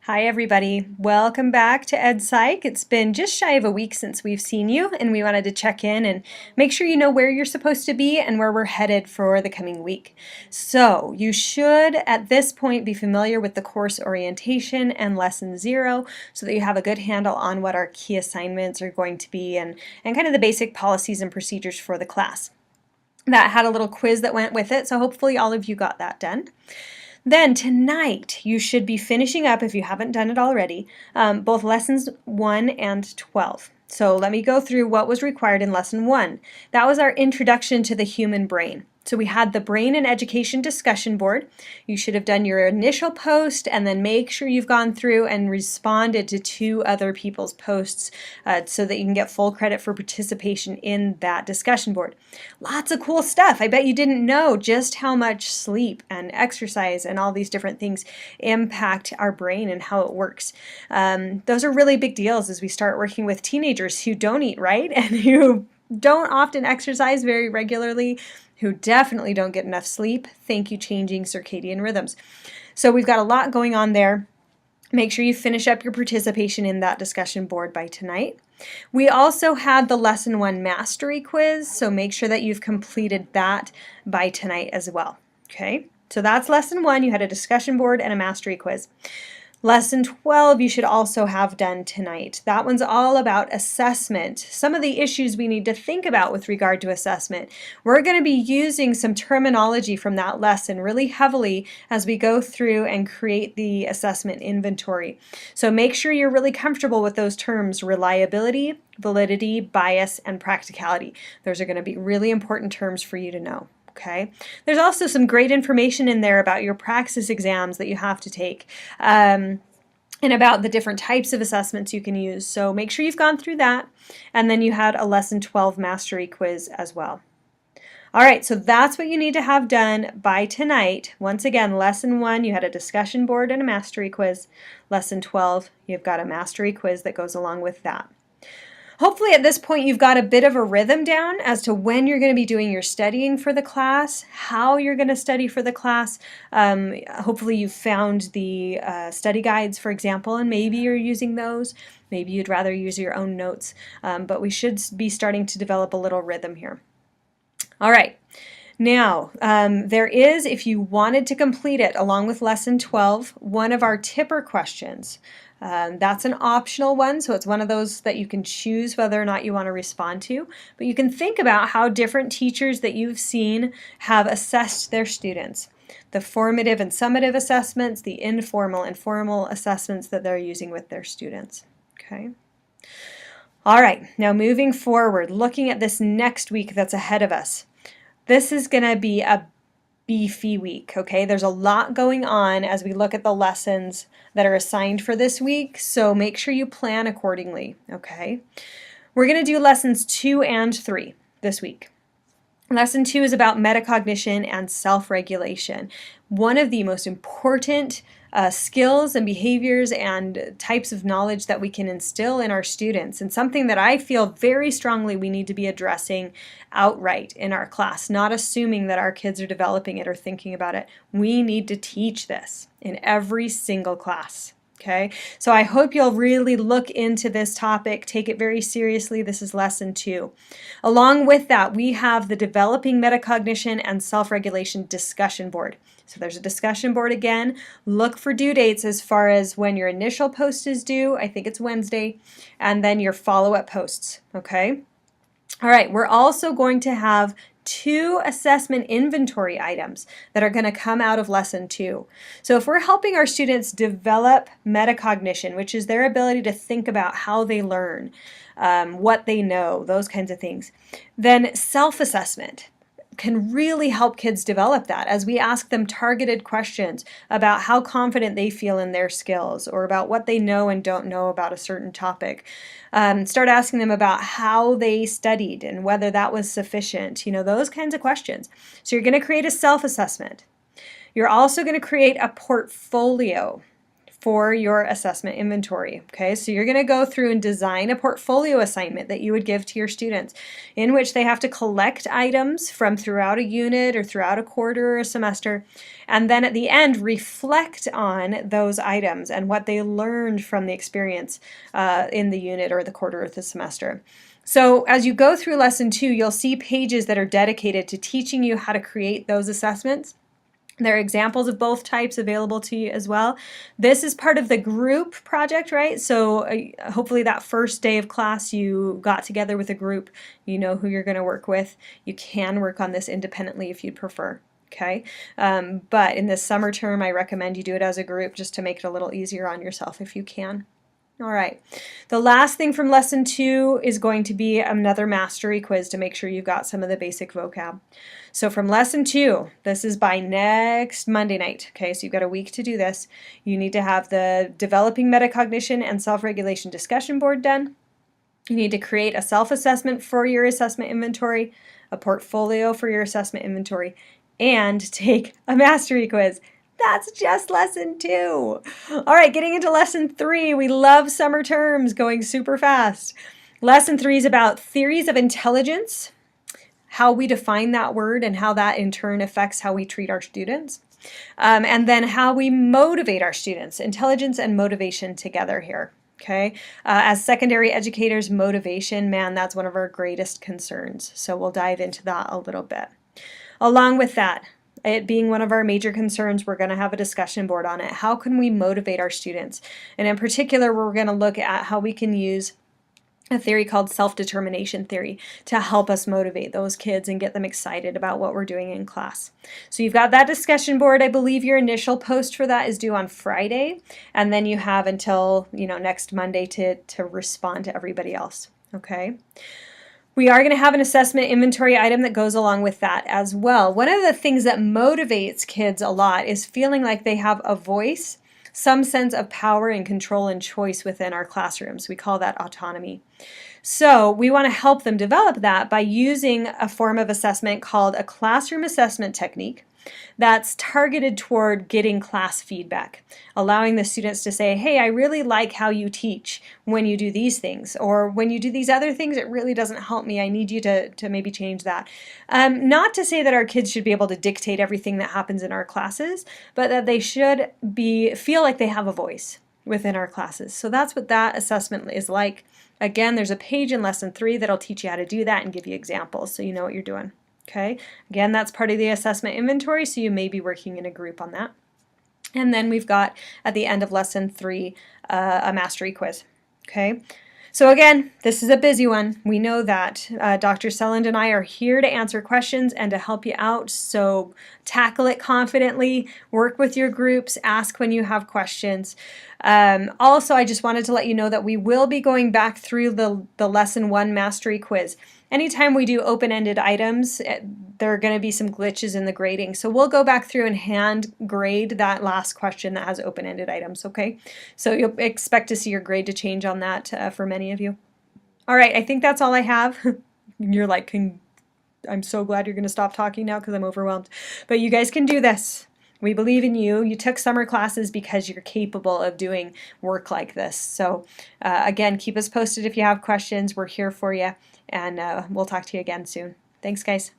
Hi everybody, welcome back to EdPsych. It's been just shy of a week since we've seen you, and we wanted to check in and make sure you know where you're supposed to be and where we're headed for the coming week. So you should at this point be familiar with the course orientation and lesson 0 so that you have a good handle on what our key assignments are going to be and kind of the basic policies and procedures for the class. That had a little quiz that went with it, so hopefully all of you got that done. Then tonight, you should be finishing up, if you haven't done it already, both lessons 1 and 12. So let me go through what was required in lesson 1. That was our introduction to the human brain. So we had the Brain and Education discussion board. You should have done your initial post and then make sure you've gone through and responded to 2 other people's posts so that you can get full credit for participation in that discussion board. Lots of cool stuff. I bet you didn't know just how much sleep and exercise and all these different things impact our brain and how it works. Those are really big deals as we start working with teenagers who don't eat right and who don't often exercise very regularly, who definitely don't get enough sleep. Thank you, changing circadian rhythms. So we've got a lot going on there. Make sure you finish up your participation in that discussion board by tonight. We also had the lesson 1 mastery quiz, so make sure that you've completed that by tonight as well. Okay, so that's lesson 1. You had a discussion board and a mastery quiz. Lesson 12 you should also have done tonight. That one's all about assessment. Some of the issues we need to think about with regard to assessment. We're going to be using some terminology from that lesson really heavily as we go through and create the assessment inventory. So make sure you're really comfortable with those terms: reliability, validity, bias, and practicality. Those are going to be really important terms for you to know. Okay. There's also some great information in there about your praxis exams that you have to take and about the different types of assessments you can use. So make sure you've gone through that. And then you had a lesson 12 mastery quiz as well. All right, so that's what you need to have done by tonight. Once again, lesson 1, you had a discussion board and a mastery quiz. Lesson 12, you've got a mastery quiz that goes along with that. Hopefully at this point you've got a bit of a rhythm down as to when you're going to be doing your studying for the class, how you're going to study for the class. Hopefully you've found the study guides, for example, and maybe you're using those. Maybe you'd rather use your own notes, but we should be starting to develop a little rhythm here. All right. Now, there is, if you wanted to complete it along with lesson 12, one of our tipper questions. That's an optional one, so it's one of those that you can choose whether or not you want to respond to. But you can think about how different teachers that you've seen have assessed their students. The formative and summative assessments, the informal and formal assessments that they're using with their students. Okay. All right, now moving forward, looking at this next week that's ahead of us. This is going to be a beefy week, okay? There's a lot going on as we look at the lessons that are assigned for this week, so make sure you plan accordingly, okay? We're going to do lessons 2 and 3 this week. Lesson 2 is about metacognition and self-regulation. One of the most important skills and behaviors and types of knowledge that we can instill in our students, and something that I feel very strongly we need to be addressing outright in our class, not assuming that our kids are developing it or thinking about it. We need to teach this in every single class. Okay, so I hope you'll really look into this topic, take it very seriously. This is lesson 2. Along with that, we have the Developing Metacognition and Self-Regulation discussion board. So there's a discussion board again. Look for due dates as far as when your initial post is due. I think it's Wednesday, and then your follow-up posts. Okay. All right, we're also going to have 2 assessment inventory items that are going to come out of lesson 2. So if we're helping our students develop metacognition, which is their ability to think about how they learn, what they know, those kinds of things, then self-assessment can really help kids develop that as we ask them targeted questions about how confident they feel in their skills or about what they know and don't know about a certain topic. Start asking them about how they studied and whether that was sufficient, those kinds of questions. So you're going to create a self-assessment. You're also going to create a portfolio for your assessment inventory. Okay, so you're going to go through and design a portfolio assignment that you would give to your students in which they have to collect items from throughout a unit or throughout a quarter or a semester, and then at the end reflect on those items and what they learned from the experience in the unit or the quarter or the semester. So as you go through lesson 2, you'll see pages that are dedicated to teaching you how to create those assessments. There are examples of both types available to you as well. This is part of the group project, right? So hopefully that first day of class you got together with a group, you know who you're going to work with. You can work on this independently if you'd prefer. Okay, but in this summer term I recommend you do it as a group just to make it a little easier on yourself if you can. All right, the last thing from lesson 2 is going to be another mastery quiz to make sure you've got some of the basic vocab. So from lesson 2, this is by next Monday night, okay, so you've got a week to do this. You need to have the Developing Metacognition and Self-Regulation discussion board done. You need to create a self-assessment for your assessment inventory, a portfolio for your assessment inventory, and take a mastery quiz. That's just lesson 2. All right, getting into lesson 3. We love summer terms going super fast. Lesson 3 is about theories of intelligence, how we define that word and how that in turn affects how we treat our students. And then how we motivate our students, intelligence and motivation together here. Okay, as secondary educators, motivation, man, that's one of our greatest concerns. So we'll dive into that a little bit. Along with that, it being one of our major concerns, we're going to have a discussion board on it. How can we motivate our students? And in particular, we're going to look at how we can use a theory called self-determination theory to help us motivate those kids and get them excited about what we're doing in class. So you've got that discussion board. I believe your initial post for that is due on Friday, and then you have until next Monday to respond to everybody else. Okay. We are going to have an assessment inventory item that goes along with that as well. One of the things that motivates kids a lot is feeling like they have a voice, some sense of power and control and choice within our classrooms. We call that autonomy. So we want to help them develop that by using a form of assessment called a classroom assessment technique that's targeted toward getting class feedback, allowing the students to say, hey, I really like how you teach when you do these things, or when you do these other things, it really doesn't help me. I need you to maybe change that. Not to say that our kids should be able to dictate everything that happens in our classes, but that they should feel like they have a voice within our classes. So that's what that assessment is like. Again, there's a page in lesson 3 that'll teach you how to do that and give you examples so you know what you're doing. Okay, again, that's part of the assessment inventory, so you may be working in a group on that. And then we've got, at the end of lesson 3, a mastery quiz. Okay, so again, this is a busy one. We know that. Dr. Selland and I are here to answer questions and to help you out, so tackle it confidently, work with your groups, ask when you have questions. Also, I just wanted to let you know that we will be going back through the lesson 1 mastery quiz. Anytime we do open-ended items, there are going to be some glitches in the grading. So we'll go back through and hand grade that last question that has open-ended items, okay? So you'll expect to see your grade to change on that for many of you. All right, I think that's all I have. You're like, I'm so glad you're going to stop talking now because I'm overwhelmed. But you guys can do this. We believe in you. You took summer classes because you're capable of doing work like this. So again, keep us posted if you have questions. We're here for you. And we'll talk to you again soon. Thanks, guys.